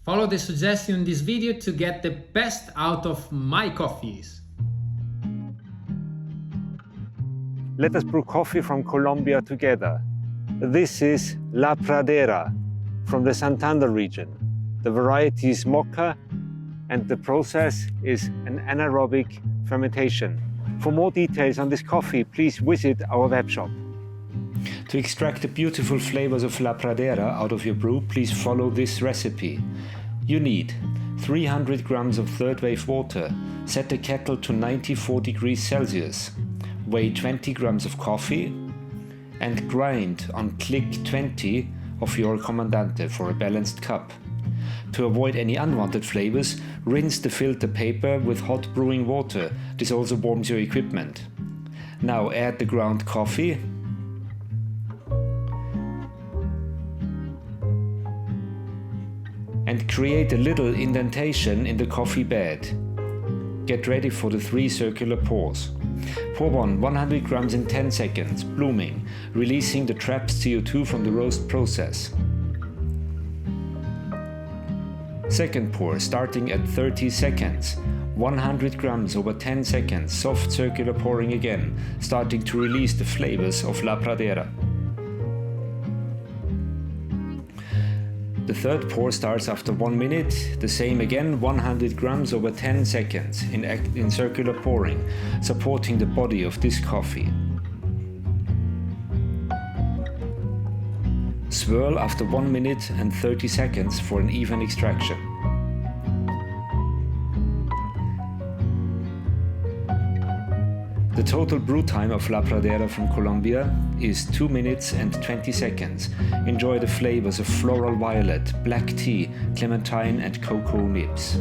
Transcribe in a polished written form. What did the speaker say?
Follow the suggestion in this video to get the best out of my coffees. Let us brew coffee from Colombia together. This is La Pradera from the Santander region. The variety is Mocha and the process is an anaerobic fermentation. For more details on this coffee, please visit our web shop. To extract the beautiful flavors of La Pradera out of your brew, please follow this recipe. You need 300 grams of third wave water. Set the kettle to 94 degrees Celsius. Weigh 20 grams of coffee and grind on click 20 of your Comandante for a balanced cup. To avoid any unwanted flavors, rinse the filter paper with hot brewing water. This also warms your equipment. Now add the ground coffee and create a little indentation in the coffee bed. Get ready for the 3 circular pours. Pour on 100 grams in 10 seconds, blooming, releasing the trapped CO2 from the roast process. Second pour, starting at 30 seconds. 100 grams over 10 seconds, soft circular pouring again, starting to release the flavors of La Pradera. The third pour starts after 1 minute, the same again, 100 grams over 10 seconds in circular pouring, supporting the body of this coffee. Swirl after 1 minute and 30 seconds for an even extraction. The total brew time of La Pradera from Colombia is 2 minutes and 20 seconds. Enjoy the flavors of floral violet, black tea, clementine and cocoa nibs.